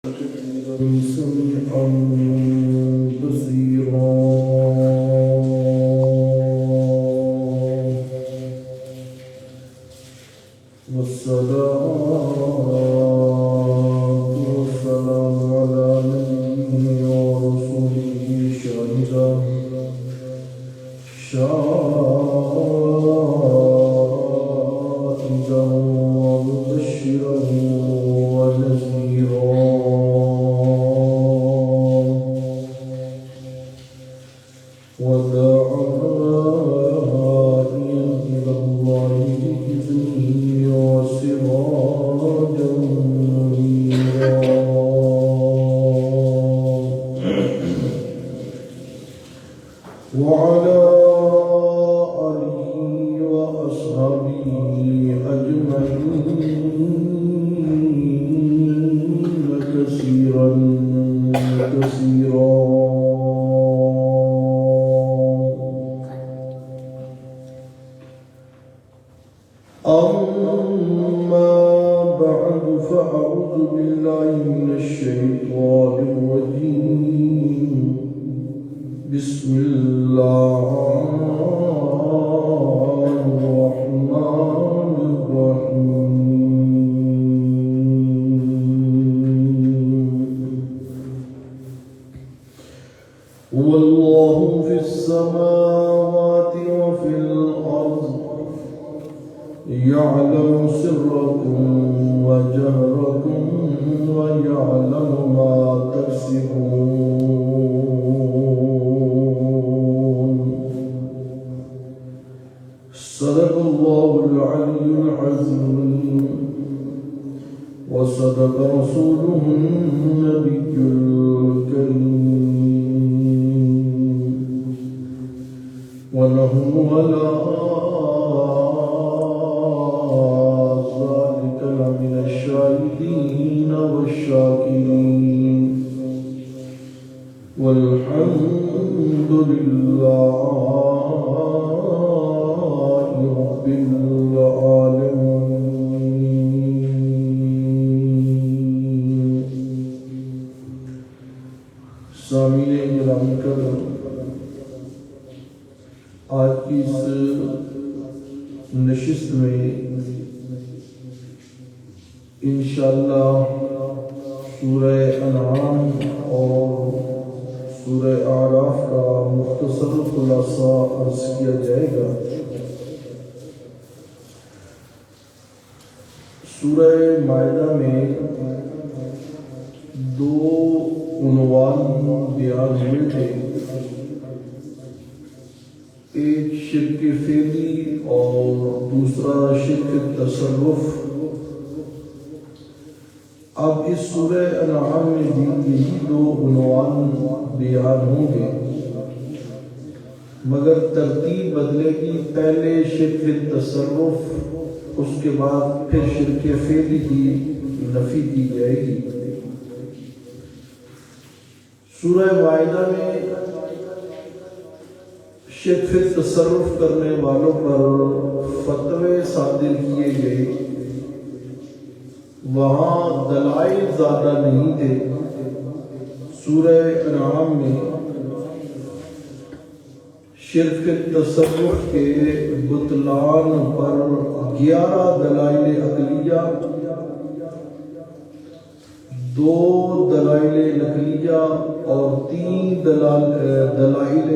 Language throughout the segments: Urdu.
سميعا بصيرا والصلاة والسلام على نبيه ورسوله شاهدا ومبشرا ونذيرا وداعيا إلى الله بإذنه وسراجا منيرا وعلى آله وأصحابه أجمعين كثيرا كثيرا. أما بعد فأعوذ بالله من الشيطان الرجيم. بسم الله الرحمن الرحيم. هو الله في السماوات وفي الأرض يعلم سركم وجهركم ويعلم ما تكسبون. صدق الله العلي العظيم وصدق رسوله النبي الكريم ونحن على ذلك لمن الشاهدين والشاكرين والحمد لله رب العالمين. سامعین گرامی کرام، آج کی اس نشست میں انشاءاللہ سورہ انعام اور سورہ اعراف کا مختصر خلاصہ عرض کیا جائے گا. سورہ مائدہ میں دو عنوان بیان ہوئے تھے، ایک شرک فعلی اور دوسرا شرک تصرف. اب اس سورہ انعام میں بھی یہی دو عنوان بیان ہوں گے، مگر ترتیب بدلے گی. پہلے شرک تصرف، اس کے بعد پھر شرک فعلی کی نفی کی جائے گی. سورہ مائدہ میں شرک تصرف کرنے والوں پر فتوے صادر کیے گئے. وہاں دلائل زیادہ نہیں تھے. سورہ انعام میں شرک تصرف کے بطلان پر 11 دلائل عقلیہ، 2 دلائل نقلیہ اور 3 دلائل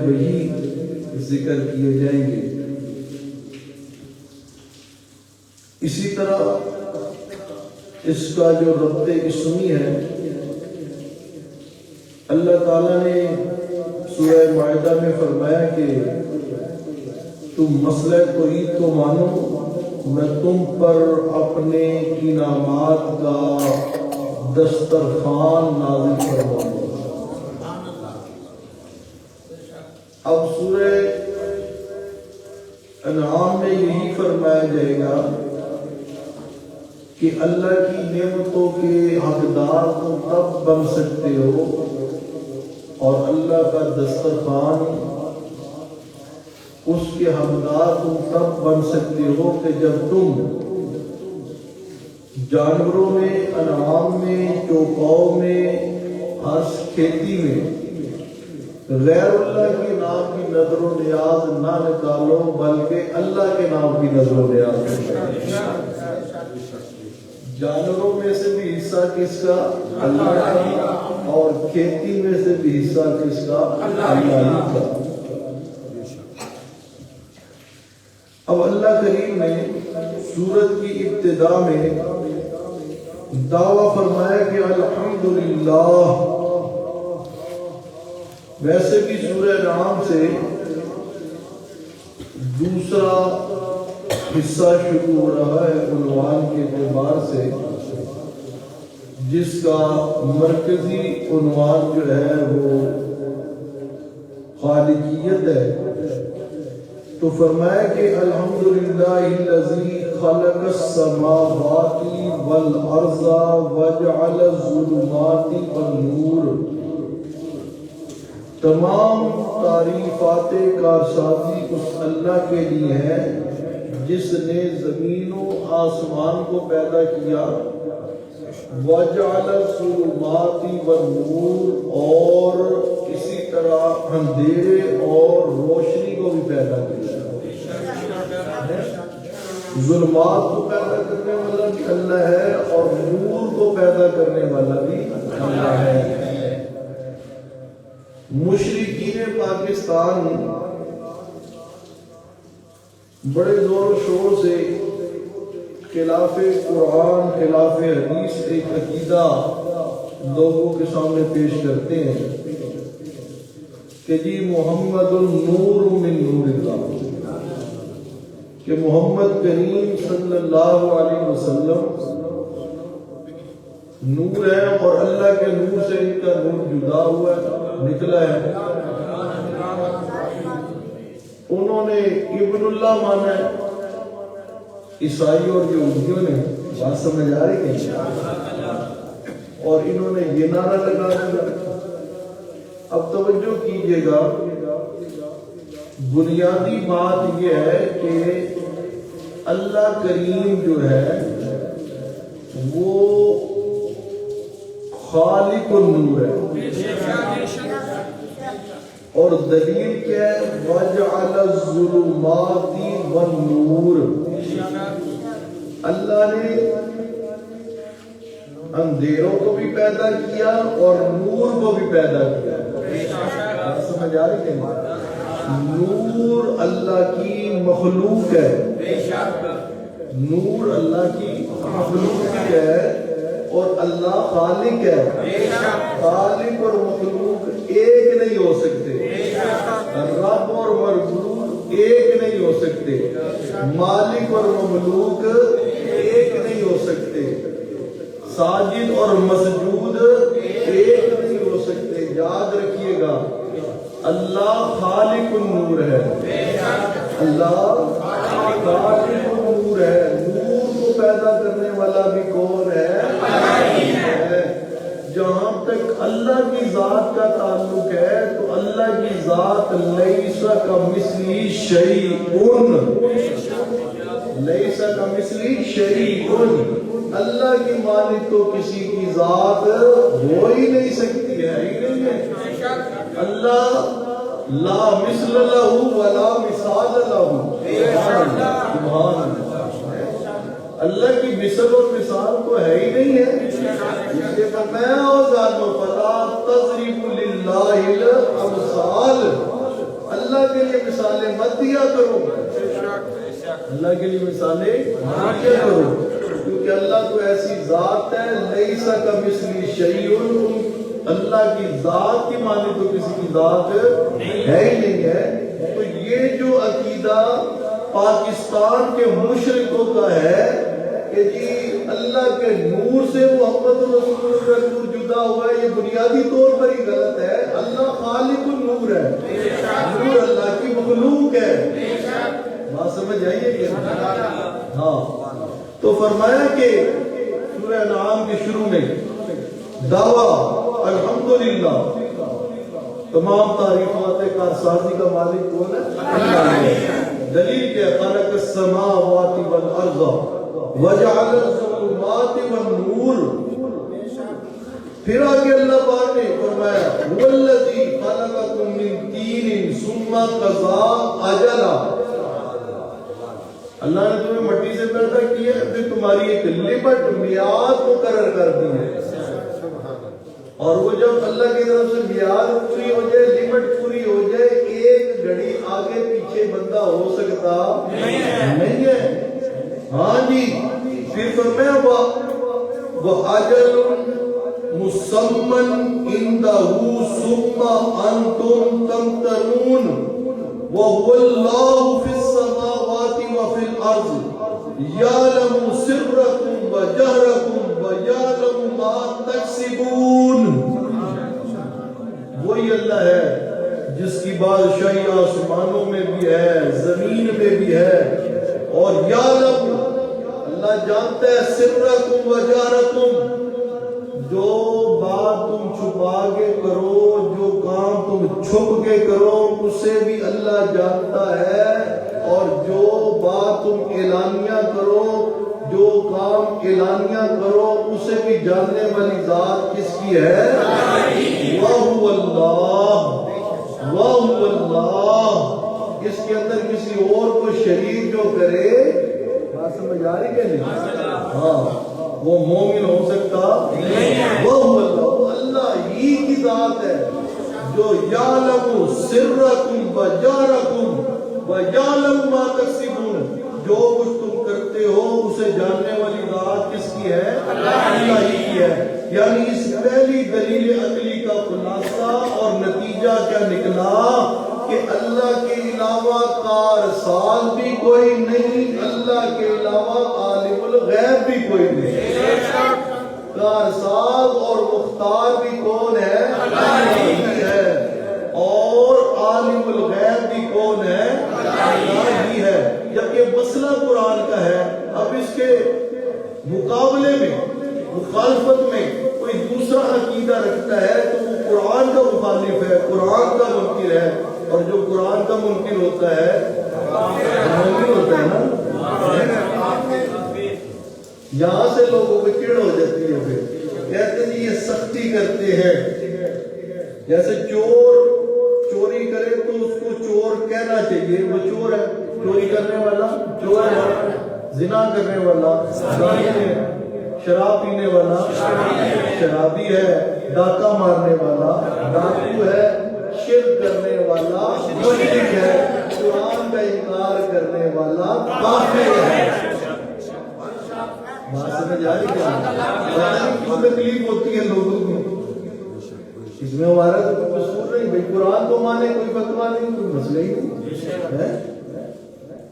وحی ذکر کیے جائیں گے. اسی طرح اس کا جو ربط اسمی ہے، اللہ تعالیٰ نے سورہ مائدہ میں فرمایا کہ تم مسئلہ توحید کو مانو، میں تم پر اپنے انعامات کا دسترخوان نازل فرماؤں. اب سورہ انعام میں یہی فرمایا جائے گا کہ اللہ کی نعمتوں کے حقدار تم تب بن سکتے ہو اور اللہ کا دسترخوان اس کے حقدار تم تب بن سکتے ہو کہ جب تم جانوروں میں، انعام میں، چوپاؤں میں، ہر کھیتی میں غیر اللہ کے نام کی نظر و نیاز نہ نکالو، بلکہ اللہ کے نام کی نظر و نیاز نکالو۔ جانوروں میں سے بھی حصہ کس کا؟ اللہ کا، اور کھیتی میں سے بھی حصہ کس کا؟ اللہ کا۔ اب اللہ کریم نے سورت کی ابتدا میں دعویٰ فرمایا کہ الحمدللہ۔ ویسے بھی سورہ انعام سے دوسرا حصہ شروع ہو رہا ہے عنوان کے اعتبار سے، جس کا مرکزی عنوان جو ہے وہ خالقیت ہے۔ تو فرمایا کہ الحمدللہ الذی خلق السماوات والارض وجعل الظلمات والنور۔ تمام تعریفات کارسازی اس اللہ کے لیے ہے جس نے زمین و آسمان کو پیدا کیا، وجعل الظلمات والنور، اور اسی طرح اندھیرے اور روشنی کو بھی پیدا کیا۔ ظلمات کو پیدا کرنے والا بھی اللہ ہے اور نور کو پیدا کرنے والا بھی اللہ ہے۔ مشرکین پاکستان بڑے زور و شور سے خلاف قرآن، خلاف حدیث ایک عقیدہ لوگوں کے سامنے پیش کرتے ہیں کہ جی محمد النور من نور اللہ، کہ محمد کریم صلی اللہ علیہ وسلم نور ہے اور اللہ کے نور سے ان کا نور جدا ہوا ہے، نکلا ہے۔ انہوں نے ابن اللہ مانا ہے، عیسائی اور یہودیوں نے، بات سمجھ آ رہی ہے، اور انہوں نے یہ نعرہ لگا دیا۔ اب توجہ کیجئے گا، بنیادی بات یہ ہے کہ اللہ کریم جو ہے وہ خالق النور ہے، اور دلیل کیا ہے؟ وَجَعَلَ الظُّلُمَاتِ وَالنُّورِ۔ اللہ نے اندھیروں کو بھی پیدا کیا اور نور کو بھی پیدا کیا۔ سمجھ آ رہی ہے؟ نور اللہ کی مخلوق ہے، نور اللہ کی مخلوق ہے، اور اللہ خالق ہے۔ خالق اور مخلوق ایک نہیں ہو سکتے، رب اور مربوب ایک نہیں ہو سکتے، مالک اور مملوک ایک نہیں ہو سکتے، ساجد اور مسجود ایک نہیں ہو سکتے۔ یاد رکھیے گا، اللہ خالق النور ہے، اللہ خالق النور ہے۔ نور کو پیدا کرنے والا بھی کون ہے؟ جہاں تک اللہ کی ذات کا تعلق ہے تو اللہ کی ذات لیس کمثلہ شیء، لیس کمثلہ شیء۔ اللہ کی مانند تو کسی کی ذات ہو ہی نہیں سکتی ہے، ہی نہیں ہے۔ اللہ لا مثل لہ ولا مثال لہ، سبحان اللہ۔ اللہ کی مثل اور مثال تو ہے ہی نہیں ہے، اس لیے فرمایا اوزانو فلا تضربوا للہ الامثال، اللہ کے لیے مثالیں مت دیا کرو، اللہ کے لیے مثالیں مت دیا کرو، کیونکہ اللہ تو ایسی ذات ہے، لیس کمثلہ شیء، اللہ کی ذات کی مانے تو کسی کی ذات ہے ہی نہیں ہے۔ تو یہ جو عقیدہ پاکستان کے مشرکوں کا ہے کہ جی اللہ کے نور سے محمد رسول اللہ کا نور جدا ہوا ہے، یہ بنیادی طور پر ہی غلط ہے۔ اللہ خالق النور ہے، نور اللہ کی مخلوق ہے۔ بات سمجھ آئیے کیا؟ ہاں، تو فرمایا کہ سورہ انعام کے شروع میں دعویٰ الحمدللہ، تمام تعریفات کارسازی کا مالک کون ہے؟ اللہ ہے۔ دلیل کیا؟ خلق السماوات والارض، وجعل الظلمات والنور. پھر آگے اللہ پاک نے فرمایا والذی خلقکم من طین ثم قضى اجلا. اللہ نے تمہیں مٹی سے پیدا کیا ہے، پھر تمہاری ایک لمٹ میعاد مقرر کر دی ہے، اور وہ جب اللہ کی طرف سے میعاد پوری ہو جائے، لمٹ پوری ہو جائے، ایک گھڑی آگے پیچھے بندہ ہو سکتا نہیں ہے. ہاں جی. پھر فرمایا وَأَجَلٌ مُّسَمًّى عِندَهُ ثُمَّ أَنتُمْ تَمْتَرُونَ وَهُوَ اللَّهُ فِي السَّمَاوَاتِ وَفِي الْأَرْضِ يَعْلَمُ سِرَّكُمْ وَجَهْرَكُمْ وَيَعْلَمُ مَا تَكْسِبُونَ. وہی اللہ ہے جس کی بادشاہی آسمانوں میں بھی ہے، زمین میں بھی ہے. اور یعلم، اللہ جانتا ہے، سرکم وجہرکم، جو بات تم چھپا کے کرو، جو کام تم چھپ کے کرو، اسے بھی اللہ جانتا ہے. اور جو بات تم اعلانیہ کرو، جو کام اعلانیہ کرو، اسے بھی جاننے والی ذات کس کی ہے؟ وَهُوَ اللَّهُ وَهُوَ اللَّهُ. اس کے اندر کسی اور کو شریک جو کرے، بات سمجھ آ رہی کہ نہیں؟ ہاں، وہ مومن ہو سکتا نہیں. وَهُوَ اللَّهُ، اللہ ہی کی ذات ہے جو یعلم سرکم وجہرکم وَيَعْلَمُ مَا تَكْسِبُونَ. جو کچھ تم کرتے ہو اسے جاننے والی ذات کس کی ہے؟ اللہ ہی کی ہے. یعنی اس پہلی دلیل عقلی کا خلاصہ اور نتیجہ کیا نکلا کہ اللہ کے علاوہ کارساز بھی کوئی نہیں، اللہ کے علاوہ عالم الغیب بھی کوئی نہیں. کارساز اور مختار بھی کون ہے؟ اللہ ہی ہے. اور عالم الغیب بھی کون ہے؟ اللہ ہی ہے. جب یہ مسئلہ قرآن کا ہے، اب اس کے مقابلے میں، مخالفت میں کوئی دوسرا عقیدہ رکھتا ہے تو وہ قرآن کا مخالف ہے، قرآن کا منکر ہے. اور جو قرآن کا منکر ہوتا ہے منکر ہوتا ہے نا. یہاں سے لوگوں کو چڑ ہو جاتی ہے. پھر کہتے ہیں یہ سختی کرتے ہیں. جیسے چور چوری کرے تو اس کو چور کہنا چاہیے، وہ چور ہے. چوری کرنے والا چور ہے، زنا کرنے والا زانی ہے، شراب پینے والا شرابی ہے، ڈاکہ مارنے والا ڈاکو ہے، شرک کرنے والا مشرک ہے، قرآن کا انکار کرنے والا کافر ہے. بات سمجھ آ رہی ہے؟ کیوں تکلیف ہوتی ہے لوگوں کو؟ اس میں ہمارا تو کوئی قصور نہیں. بھائی قرآن کو مانے، کوئی فتویٰ نہیں، کوئی مسئلہ ہی نہیں.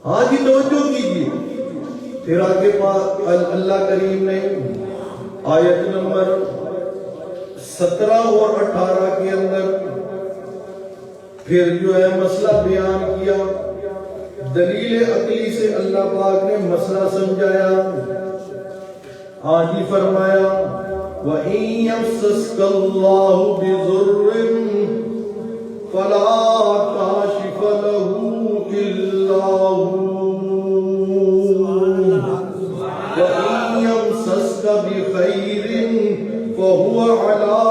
ہاں جی، توجہ کیجیے. پھر آگے اللہ کریم نے آیت نمبر 17 اور 18 کے اندر پھر جو ہے مسئلہ بیان کیا. دلیل عقلی سے اللہ پاک نے مسئلہ سمجھایا. ہاں جی، فرمایا وَإِن يَمْسَسْكَ اللَّهُ بِضُرٍّ فَلَا كَاشِفَ لَهُ إِلَّا هُوَ وَإِن يَمْسَسْكَ بِخَيْرٍ فَهُوَ عَلَى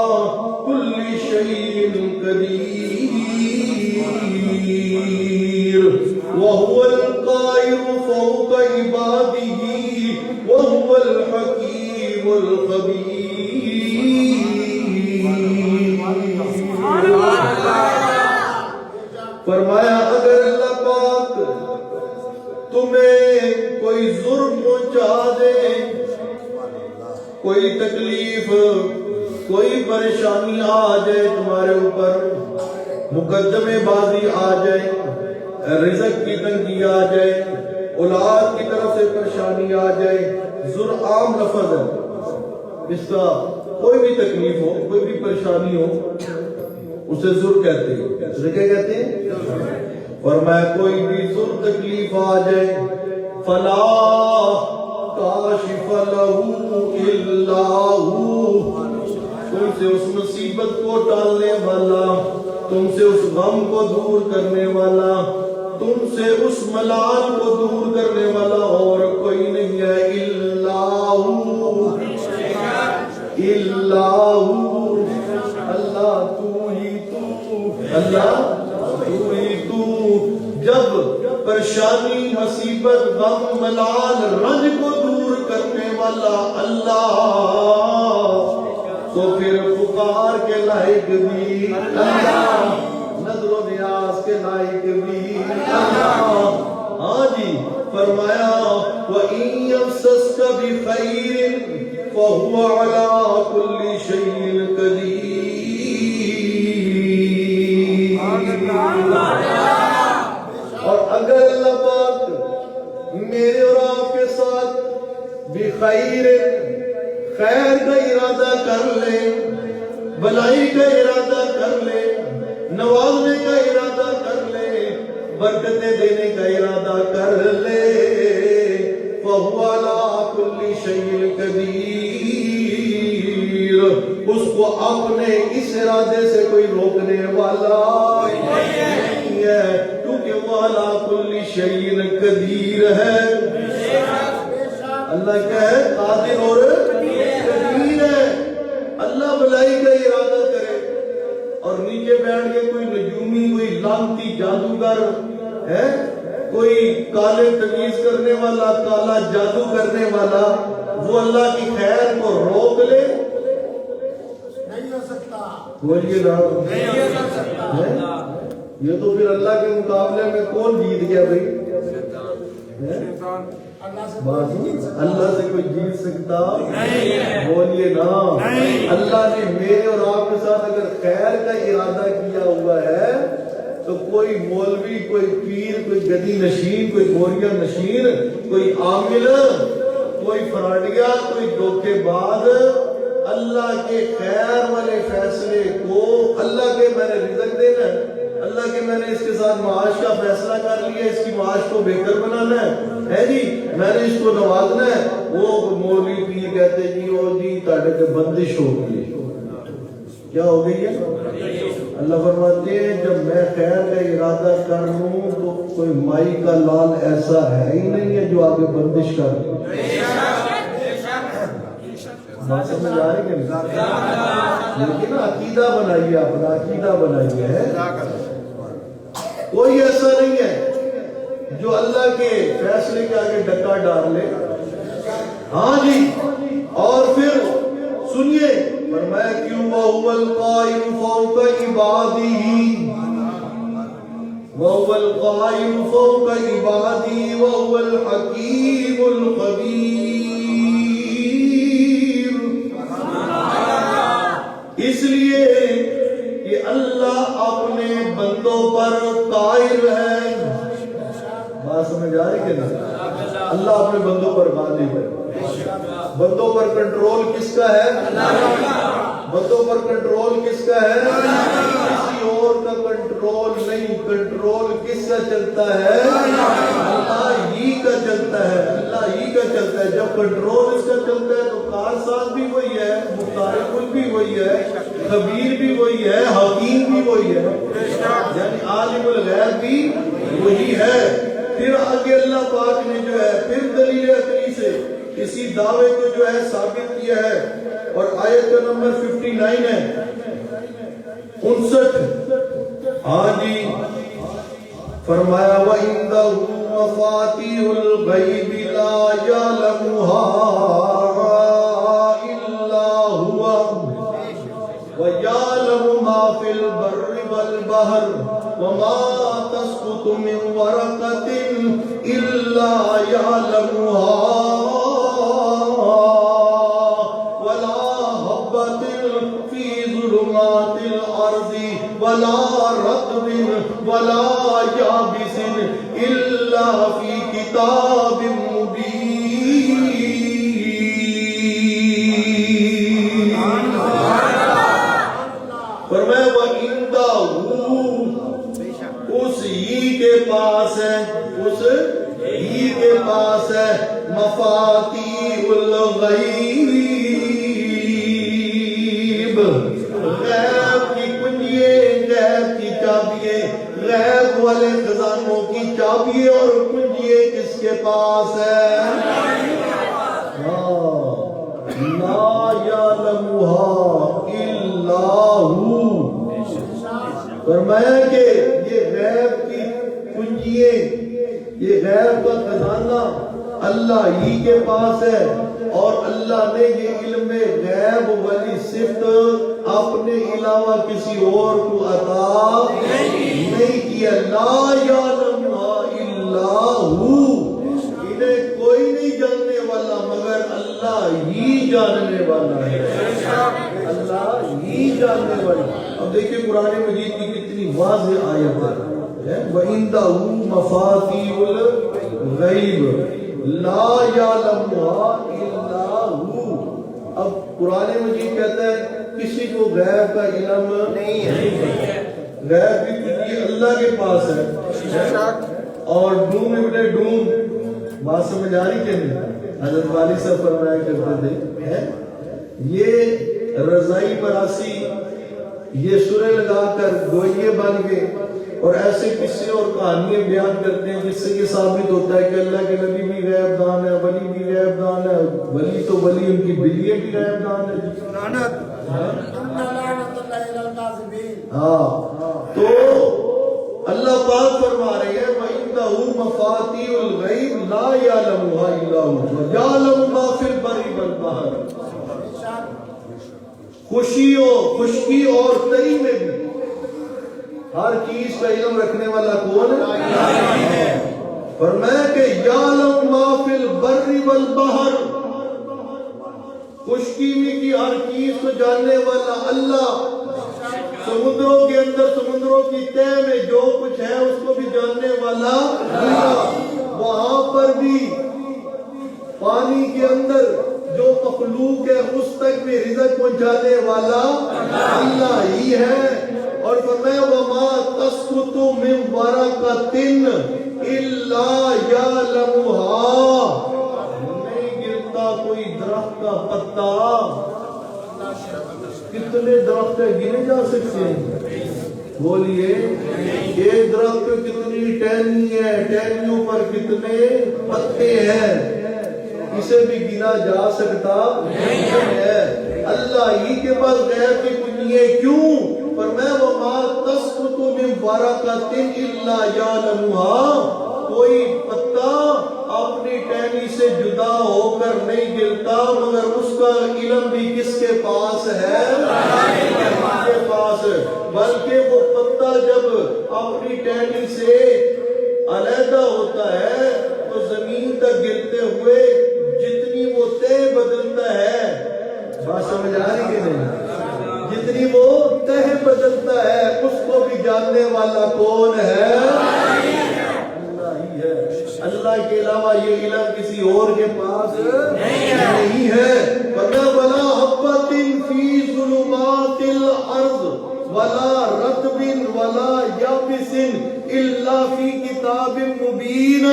كُلِّ شَيْءٍ قَدِيرٌ وَهُوَ الْقَاهِرُ فَوْقَ عِبَادِهِ وَهُوَ الْحَكِيمُ الْخَبِيرُ. فرمایا اگر اللہ پاک تمہیں کوئی ظلم پہنچا دے، کوئی تکلیف، کوئی پریشانی آ جائے تمہارے اوپر، مقدمے بازی آ جائے، رزق کی تنگی آ جائے، اولاد کی طرف سے پریشانی آ جائے، ذر عام لفظ ہے، اس کا کوئی بھی تکلیف ہو، کوئی بھی پریشانی ہو، اسے ذر کہتے ہیں. اسے کیا کہتے ہیں؟ فرمایا کوئی بھی ذر تکلیف آ جائے، فلا کاشف لہ الا ہو، تم سے اس مصیبت کو ٹالنے والا، تم سے اس غم کو دور کرنے والا تم سے اس ملال کو دور کرنے والا اور کوئی نہیں ہے اللہ اللہ تو ہی تو اللہ تو ہی تو جب پریشانی مصیبت غم ملال رنج کو دور کرنے والا اللہ تو پھر پکار کے لائق بھی اللہ نظر و نیاز کے لائق بھی اللہ ہاں جی فرمایا وَإِن يَمْسَسْكَ بِخَيْرٍ فَهُوَ عَلَى كُلِّ شَيْءٍ قَدِيرٌ اور اگر اللہ پاک میرے اور آپ کے ساتھ بخیر خیر کا ارادہ کر لے بھلائی کا ارادہ کر لے نوازنے کا ارادہ کر لے برکتیں دینے کا ارادہ کر لے فَهُوَ عَلَى كُلِّ شَيْءٍ قَدِيرٌ اس کو اپنے اس ارادے سے کوئی روکنے والا نہیں ہے کیونکہ وہ عَلَى كُلِّ شَيْءٍ قدیر ہے اللہ کیا ہے قادر اور قدیر ہے اللہ بھلائی کا ارادہ کرے اور نیچے بیٹھ کے کوئی نجومی کوئی لانتی جادوگر ہے کوئی کالے تمیز کرنے والا کالا جادو کرنے والا وہ اللہ کی خیر کو روک لے نہیں ہو سکتا بولیے نا نہیں ہو سکتا یہ تو پھر اللہ کے مقابلے میں کون جیت گیا بھائی اللہ سے کوئی جیت سکتا بولیے نا اللہ نے میرے اور آپ کے ساتھ اگر خیر کا ارادہ کیا ہوا ہے تو کوئی مولوی کوئی پیر کوئی گدی نشین کوئی گوریا نشین کوئی عامل کوئی فراڈیا کوئی دھوکے باز اللہ کے خیر والے فیصلے کو اللہ کے میں نے رزق دینا ہے اللہ کے میں نے اس کے ساتھ معاش کا فیصلہ کر لیا اس کی معاش کو بہتر بنانا ہے جی میں نے اس کو نوازنا ہے وہ مولوی پیر کہتے جی او جی تاڑے کے بندش ہو گئی کیا ہو گئی ہے اللہ فرماتے ہیں جب میں خیر کا ارادہ کر لوں تو کوئی مائی کا لال ایسا ہے ہی نہیں ہے جو آگے بندش کر دے بات سمجھ آ رہی ہے لیکن عقیدہ بنائیے اپنا عقیدہ بنائیے ہے کوئی ایسا نہیں ہے جو اللہ کے فیصلے کے آگے ڈکا ڈال لے ہاں جی اور پھر سنیے فرمایا کیوں وَهُوَ الْقَائِمُ فَوْقَ عِبَادِهِ وَهُوَ الْقَائِمُ فَوْقَ عِبَادِهِ وَهُوَ الْحَكِيمُ الْخَبِيرُ اس لیے کہ اللہ اپنے بندوں پر قائر ہے بات سمجھ آ رہی کہ نہیں اللہ اپنے بندوں پر غالب ہے بندوں پر کنٹرول کس کا ہے بندوں پر کنٹرول کس کا ہے کسی اور کا کنٹرول نہیں کنٹرول کس کا چلتا ہے اللہ ہی کا چلتا ہے اللہ ہی کا چلتا ہے جب کنٹرول اس کا چلتا ہے تو کارساز بھی وہی ہے مختار کل بھی وہی ہے خبیر بھی وہی ہے حکیم بھی وہی ہے یعنی عالم الغیب بھی وہی ہے پھر آگے اللہ پاک نے جو ہے پھر دلیل عقلی سے اسی دعوے کو جو ہے ثابت کیا ہے اور آیت کا نمبر 59 ہے 59 ہاں جی فرمایا وَإِنْدَهُ مَفَاتِحُ الْغَيْبِ لَا يَعْلَمُهَا إِلَّا هُوَ وَيَعْلَمُ مَا فِي الْبَرِّ وَالْبَحْرِ وَمَا تَسْقُطُ مِنْ وَرَقَةٍ إِلَّا يَعْلَمُهَا ولا رطب ولا يابس إلا في كتاب مبين فرمایا وَإِنْدَهُ اس ہی کے پاس ہے اس ہی کے پاس ہے مفاتیح الغیب غیب کی کنجیے غیب کی چابیے غیب والے خزانوں کی پاس ہے؟ لا یعلمها الا ہو. فرمایا کہ یہ غیب کی کنجییں، یہ غیب کا خزانہ اللہ ہی کے پاس ہے، اور اللہ نے یہ علم غیب والی صفت اپنے علاوہ کسی اور کو عطا نہیں کیا. لا یعلمها الا ہو، انہیں کوئی نہیں جاننے والا مگر اللہ ہی جاننے والا ہے. اللہ ہی جاننے والا. اب دیکھیں قرآن مجید کی کتنی واضح آیت ہے. وَعِندَهُ مَفَاتِحُ الْغَیْبِ لا یعلمها الا ہو. اب قرآن مجید کہتا ہے کسی کو غیب کا علم نہیں ہے. غیب کی کچھ اللہ کے پاس ہے. اور ڈوم ابن ڈوم، بات سمجھ آ رہی کہ نہیں؟ حضرت والد صاحب فرمایا کرتے تھے یہ رضائی براسی، یہ سرے لگا کر گوئیے بن گئے اور ایسے قصے اور کہانیاں بیان کرتے ہیں جس سے یہ ثابت ہوتا ہے کہ اللہ کے نبی بھی غیب دان ہے، ولی بھی غیب دان ہے. ولی تو ولی، ان کی بلیاں بھی غیب دان ہے. ہاں، تو اللہ پاک فرما رہے ہیں وَعِندَهُ مَفَاتِحُ الْغَیْبِ لَا يَعْلَمُهَا إِلَّا هُوَ وَيَعْلَمُ مَا فِي الْبَرِّ وَالْبَحْرِ. خشکی اور تری میں بھی ہر چیز کا علم رکھنے والا کون ہے؟ فرمایا کہ یعلم ما فی البر والبحر، خشکی میں کی ہر چیز کو جاننے والا اللہ. سمندروں کے اندر، سمندروں کی تہ میں جو کچھ ہے اس کو بھی جاننے والا اللہ. وہاں پر بھی پانی کے اندر جو مخلوق ہے اس تک بھی رزق پہنچانے والا اللہ ہی ہے. اور فرمایا وَمَا تَسْقُطُ مِنْ وَرَقَةٍ إِلَّا يَعْلَمُهَا، نہیں گرتا کوئی درخت کا پتا. کتنے درخت گنے جا سکتے ہیں؟ بولیے. ایک درخت پہ کتنی ٹہنی ہے، ٹہنیوں پر کتنے پتے ہیں، اسے بھی گنا جا سکتا نہیں ہے. اللہ ہی کے پاس غیب کی کنجیاں. کیوں؟ فرمایا وَمَا تَسْقُطُ مِنْ وَرَقَةٍ إِلَّا يَعْلَمُهَا، کوئی پتا اپنی ٹہنی سے جدا ہو کر نہیں گرتا مگر اس کا علم بھی کس کے پاس ہے؟ اللہ کے پاس. بلکہ وہ پتا جب اپنی ٹہنی سے علیحدہ ہوتا ہے تو زمین تک گرتے ہوئے جتنی وہ تہ بدلتا ہے، بات سمجھ آ رہی کہ نہیں؟ جتنی وہ تہ بدلتا ہے اس کو بھی جاننے والا کون ہے؟ اللہ ہی ہے. اللہ کے علاوہ یہ علم کسی اور کے پاس نہیں ہے. وَلَا حَبَّةٍ فِي ظُلُمَاتِ الْأَرْضِ وَلَا رَطْبٍ وَلَا يَابِسٍ إِلَّا فِي كِتَابٍ مُبِينٍ.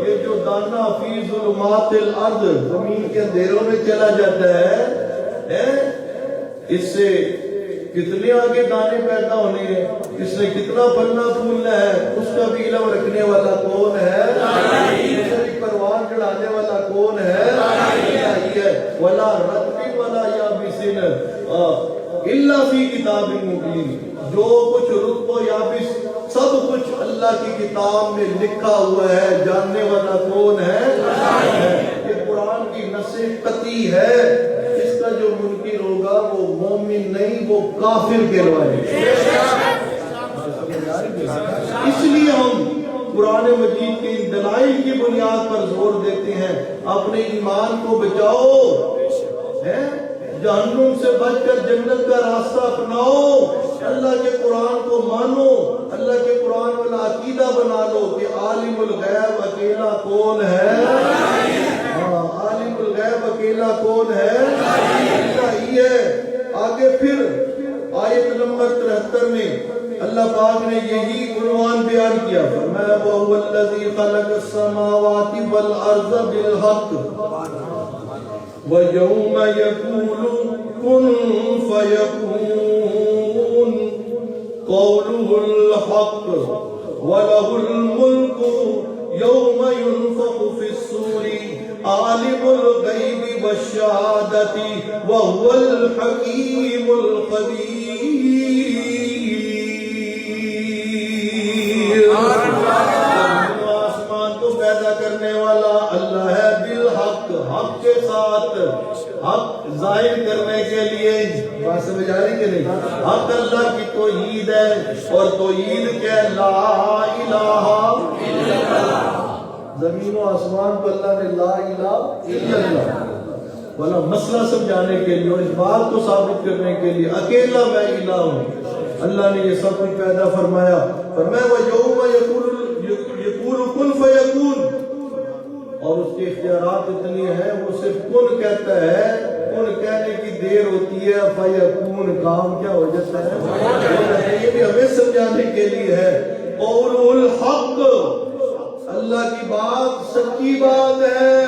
یہ جو دانہ فی ظلمات الارض، زمین کے اندھیروں میں چلا جاتا ہے، اس سے کتنے آگے دانے پیدا ہونے ہیں، اس نے کتنا پھلنا پھولنا ہے، اس کا بھی علم رکھنے والا کون ہے؟ اس سے بھی پروان چڑھانے والا کون ہے؟ اللہ ہے. وَلَا رَطْبٍ وَلَا يَابِسٍ إِلَّا فِي كِتَابٍ مُبِينٍ. جو کچھ رطب و یابس سب کچھ اللہ کی کتاب میں لکھا ہوا ہے. جاننے والا کون ہے؟ یہ قرآن کی نص قطعی ہے. اس کا جو منکر ہوگا وہ مومن نہیں، وہ کافر کہلوائے. اس لیے ہم قرآن مجید کے ان دلائل کی بنیاد پر زور دیتے ہیں اپنے ایمان کو بچاؤ، جہنم سے بچ کر جنت کا راستہ اپناؤ، اللہ کے قرآن کو مانو، اللہ کے قرآن والا عقیدہ بنا لو کہ عالم الغیب اکیلا کون ہے؟ عالم الغیب اکیلا کون ہے؟ اللہ ہی ہے. آگے پھر آیت نمبر 73 میں اللہ پاک نے یہی عنوان بیان کیا. فرمایا وَهُوَ الَّذِي خَلَقَ السَّمَاوَاتِ وَالْأَرْضَ بِالْحَقِّ وَيَوْمَ يَقُولُ كُن فَيَكُونُ قَوْلُهُ الْحَقُّ وَلَهُ الْمُلْكُ یوم ينفخ في الصور عالم الغیب والشہادۃ وهو الحکیم الخبیر۔ آسمان کو پیدا کرنے والا اللہ ہے بالحق، حق کے ساتھ، حق ظاہر کرنے کے لیے۔ بات سمجھ آ رہی کہ نہیں؟ حق اللہ کی توحید ہے، اور توحید کیا ہے؟ لا الہ الا اللہ۔ زمین و آسمان کو اللہ نے لا الہ الا اللہ والا مسئلہ سمجھانے کے لیے اور اس بات کو ثابت کرنے کے لیے، اکیلا میں الہ ہوں۔ اللہ نے یہ سب کچھ پیدا فرمایا، فرمایا وَيَوْمَ يَقُولُ كُن فَيَكُونُ، اور اس کے اختیارات اتنی ہیں، وہ صرف کن کہتا ہے، کن کہنے کی دیر ہوتی ہے، فَيَكُونُ کام کیا ہو جاتا ہے۔ یہ بھی ہمیں سمجھانے کے لیے ہے۔ قول الحق، اللہ کی بات سچی بات ہے۔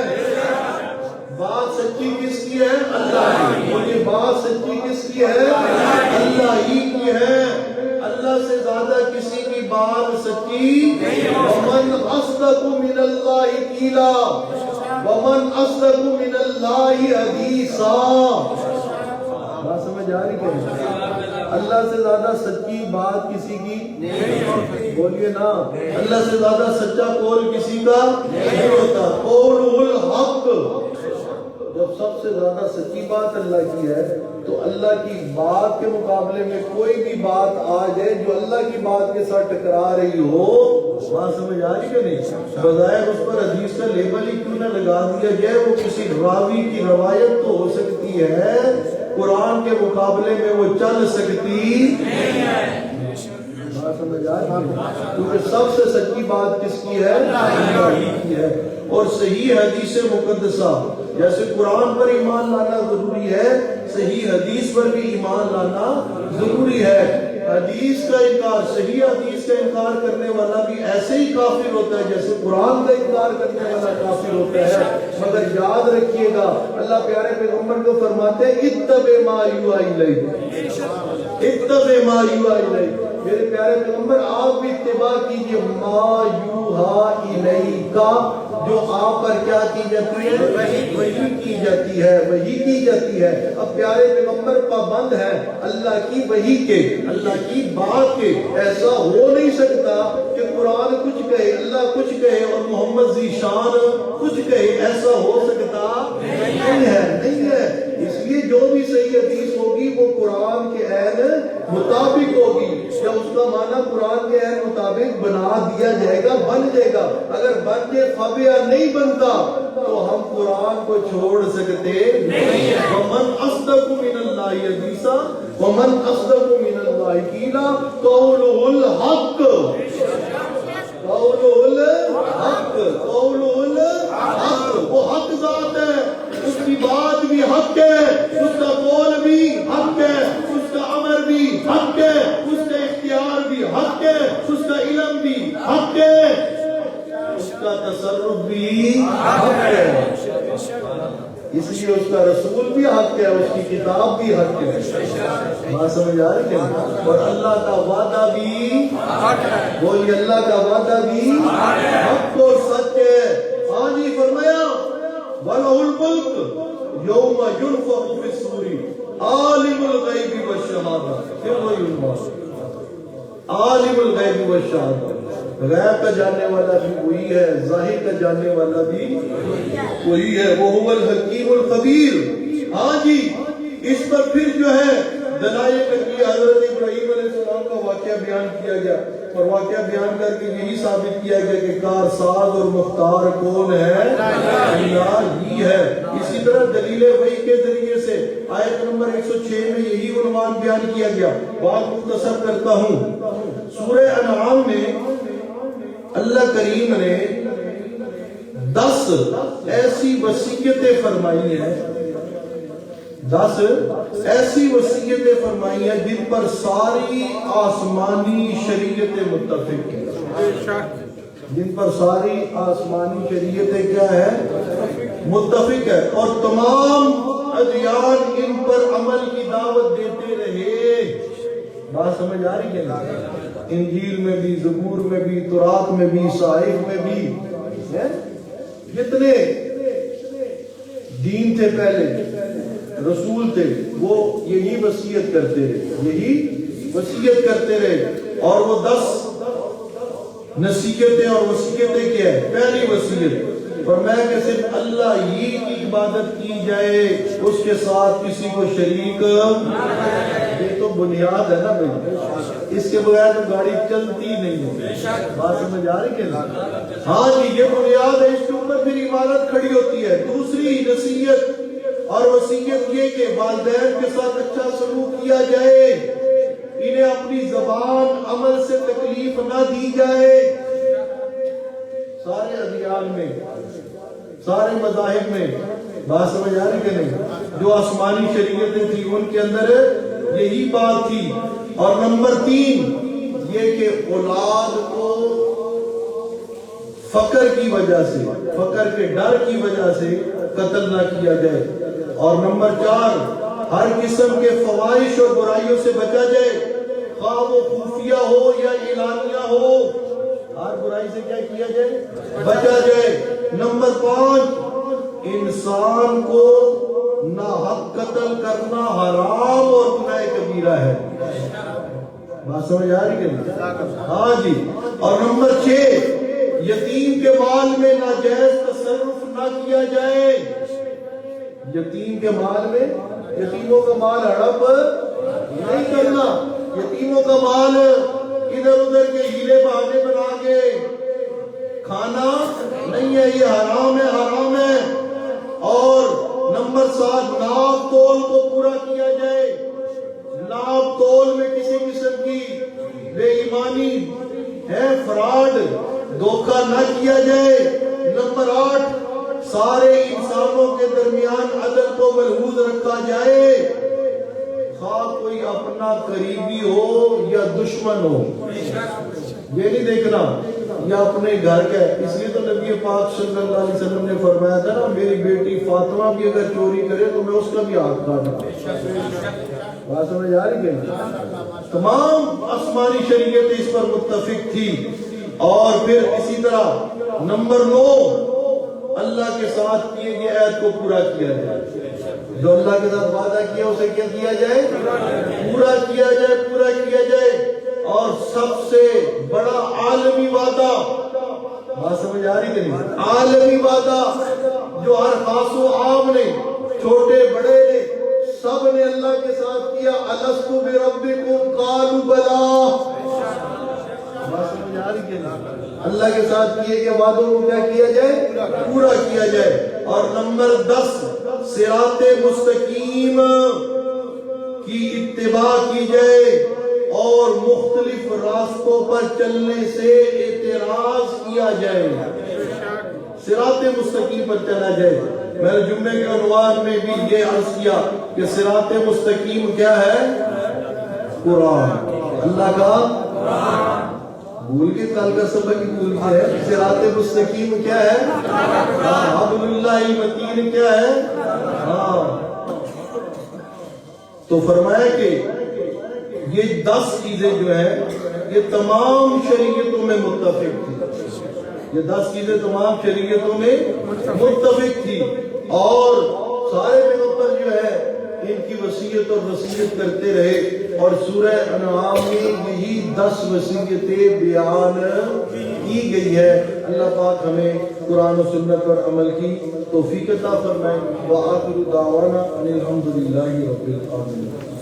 بات سچی کس کی ہے؟ اللہ کی۔ اور یہ بات سچی کس کی ہے؟ اللہ ہی کی ہے۔ اللہ سے زیادہ کسی کی بات سچی نہیں۔ وَمَنْ أَصْدَقُ مِنَ اللَّهِ قِيلًا وَمَنْ أَصْدَقُ مِنَ اللَّهِ حَدِيثًا۔ بات سمجھ آ رہی کہ اللہ سے زیادہ سچی بات کسی کی نہیں، بولیے نا، اللہ سے زیادہ سچا قول کسی کا نہیں ہوتا۔ قول الحق، جب سب سے زیادہ سچی بات اللہ کی ہے تو اللہ کی بات کے مقابلے میں کوئی بھی بات آ جائے جو اللہ کی بات کے ساتھ ٹکرا رہی ہو، بات سمجھ آ رہی کہ نہیں؟ بظاہر اس پر حدیث کا لیبل ہی کیوں نہ لگا دیا جائے، وہ کسی راوی کی روایت تو ہو سکتی ہے، قرآن کے مقابلے میں وہ چل سکتی نہیں ہے۔ بات سمجھ آ رہی ہے؟ کیونکہ سب سے سچی بات کس کی ہے؟ اللہ کی ہے۔ اور صحیح حدیث مقدسہ، جیسے قرآن پر ایمان لانا ضروری ہے، صحیح حدیث پر بھی ایمان لانا ضروری ہے۔ حدیث کا انکار، صحیح حدیث کا انکار کرنے والا بھی ایسے ہی کافر ہوتا ہے جیسے قرآن کا انکار کرنے والا کافر ہوتا ہے۔ مگر یاد رکھیے گا، اللہ پیارے پیغمبر کو فرماتے ہیں اتبع ما یوحی الیک، اتبع ما یوحی الیک۔ میرے پیارے پیغمبر آپ بھی اتباع کیجئے ما یوحی الیک، جو آپ پر کیا کی جاتی ہے؟ وحی کی جاتی ہے، وحی کی جاتی ہے۔ اب پیارے پیغمبر پابند ہے اللہ کی وحی کے، اللہ کی بات کے۔ ایسا ہو نہیں سکتا کہ قرآن کچھ کہے، اللہ کچھ کہے اور محمد ذیشان کچھ کہے، ایسا ہو سکتا نہیں ہے، نہیں ہے۔ اس لیے جو بھی صحیح حدیث ہوگی وہ قرآن کے عین مطابق ہوگی، یا اس کا معنی قرآن کے عین مطابق بنا دیا جائے گا، بن جائے گا۔ اگر بن جائے فبیا نہیں بنتا تو ہم قرآن کو چھوڑ سکتے نہیں ہیں۔ وَمَنْ أَصْدَقُ مِنَ اللَّهِ حَدِيثًا وَمَنْ أَصْدَقُ مِنَ اللَّهِ قِيلًا قَوْلُهُ الْحَقُّ، قَوْلُهُ الْحَقُّ، قَوْلُهُ الْحَقُّ۔ وہ حق ذات ہے، اس کی بات بھی حق ہے، اس کا قول بھی حق ہے، اس کا امر بھی حق ہے، اس کا اختیار بھی حق ہے، اس کا علم بھی حق ہے، اس کا تصرف بھی حق ہے، اس لیے اس کا رسول بھی حق ہے، اس کی کتاب بھی حق ہے۔ بات سمجھ آ رہی ہے؟ اور اللہ کا وعدہ بھی حق ہے، بولیے اللہ کا وعدہ بھی حق اور سچ ہے۔ ہاں جی، فرمایا وَلَهُ الْمُلْكُ يَوْمَ يُنفَخُ فِي الصُّورِ عَالِمُ الْغَيْبِ وَالشَّهَادَةِ، پھر وہی عنوان، عالم الغیب والشہادہ، غیب کا جاننے والا بھی وہی ہے، ظاہر کا جاننے والا بھی وہی ہے، وَهُوَ الْحَكِيمُ الْخَبِيرُ۔ ہاں جی، اس پر پھر جو ہے دلائل قطعیہ حضرت ابراہیم علیہ السلام کا واقعہ بیان کیا گیا، اور واقعہ بیان کر کے یہی ثابت کیا گیا کہ کارساز اور مختار کون ہے؟ اللہ ہی ہے۔ اسی طرح دلیل وحی کے ذریعے سے آیت نمبر 106 میں یہی عنوان بیان کیا گیا۔ بات مختصر کرتا ہوں، سورہ انعام میں اللہ کریم نے 10 ایسی وصیتیں فرمائی ہیں، 10 ایسی وصیتیں فرمائی ہیں جن پر ساری آسمانی شریعتیں متفق ہیں، جن پر ساری آسمانی شریعتیں کیا ہے؟ متفق ہے، اور تمام ادیان ان پر عمل کی دعوت دیتے رہے۔ بات سمجھ آ رہی ہے نا؟ انجیل میں بھی، زبور میں بھی، تورات میں بھی، صحائف میں بھی، جتنے دین تھے پہلے رسول تھے وہ یہی وصیت کرتے رہے اور وہ 10 نصیحتیں اور وصیتیں کیا ہے؟ پہلی وصیت فرمایا کہ صرف اللہ ہی کی عبادت کی جائے، اس کے ساتھ کسی کو شریک، یہ تو بنیاد ہے نا بھائی، اس کے بغیر تو گاڑی چلتی نہیں ہے، بات سمجھ آ رہی کہ نہیں؟ ہاں جی یہ بنیاد ہے، اس کے اوپر پھر عبادت کھڑی ہوتی ہے۔ دوسری نصیحت اور وصیت یہ کہ والدین کے ساتھ اچھا سلوک کیا جائے، انہیں اپنی زبان عمل سے تکلیف نہ دی جائے۔ سارے ادیان میں، سارے مذاہب میں بات سمجھ آ رہی کہ نہیں؟ جو آسمانی شریعتیں تھی ان کے اندر یہی بات تھی۔ اور نمبر 3 یہ کہ اولاد کو فقر کی وجہ سے، فقر کے ڈر کی وجہ سے قتل نہ کیا جائے۔ اور نمبر 4 ہر قسم کے فواحش اور برائیوں سے بچا جائے، خواہ وہ خفیہ ہو یا اعلانیہ ہو، ہر برائی سے کیا کیا جائے؟ بچا جائے۔ نمبر 5 انسان کو ناحق قتل کرنا حرام اور گناہ کبیرہ ہے۔ بات سمجھ آ رہی ہے؟ ہاں جی۔ اور نمبر 6 یتیم کے مال میں ناجائز تصرف نہ کیا جائے۔ یتیم کے مال میں، یتیموں کا مال ہڑپ نہیں کرنا، یتیموں کا مال ادھر ادھر کے ہیلے بہانے بنا کے کھانا نہیں ہے، یہ حرام ہے۔ اور نمبر 7 ناپ تول کو پورا کیا جائے، ناپ تول میں کسی قسم کی بے ایمانی ہے، فراڈ، دھوکہ نہ کیا جائے۔ نمبر 8 سارے انسانوں کے درمیان عدل کو ملحوظ رکھا جائے، خواہ کوئی اپنا قریبی ہو یا دشمن ہو، یہ نہیں دیکھنا یا اپنے گھر کا ہے۔ اس لیے تو نبی پاک صلی اللہ علیہ وسلم نے فرمایا تھا نا، میری بیٹی فاطمہ بھی اگر چوری کرے تو میں اس کا بھی ہاتھ کاٹوں۔ بات سمجھ آ رہی ہے؟ تمام آسمانی شریعت اس پر متفق تھی۔ اور پھر اسی طرح نمبر 9 اللہ کے ساتھ کیے گئے عہد کو پورا کیا جائے، جو اللہ کے ساتھ وعدہ کیا اسے کیا کیا جائے؟ پورا کیا جائے۔ اور سب سے بڑا عالمی وعدہ، بات سمجھ آ رہی کہ نہیں؟ عالمی وعدہ جو ہر خاص و عام نے، چھوٹے بڑے نے، سب نے اللہ کے ساتھ کیا، الست بربکم قالوا بلی۔ بات سمجھ آ رہی کہ نہیں؟ اللہ کے ساتھ کیے گئے وعدوں کو کیا کیا جائے؟ پورا کیا جائے۔ اور نمبر 10 صراط مستقیم کی اتباع کی جائے اور مختلف راستوں پر چلنے سے اعتراض کیا جائے، صراط مستقیم پر چلا جائے۔ میں نے جمعے کے عنوان میں بھی یہ عرض کیا کہ صراط مستقیم کیا ہے؟ قرآن، اللہ کا بھول کے کل کا سبق بھول کے ہے۔ صراط مستقیم کیا ہے؟ حبل اللہ المتین کیا ہے؟ تو فرمایا کہ یہ 10 چیزیں جو ہیں یہ تمام شریعتوں میں متفق تھی، یہ 10 چیزیں تمام شریعتوں میں متفق تھی۔ اور سارے پیغمبر جو ہے ان کی وصیت اور نصیحت کرتے رہے، اور سورہ انعام میں یہی 10 وصیتیں بیان کی گئی ہے۔ اللہ پاک ہمیں قرآن و سنت پر عمل کی توفیق عطا فرمائے۔ وآخر دعوانا ان الحمد للہ رب العالمین۔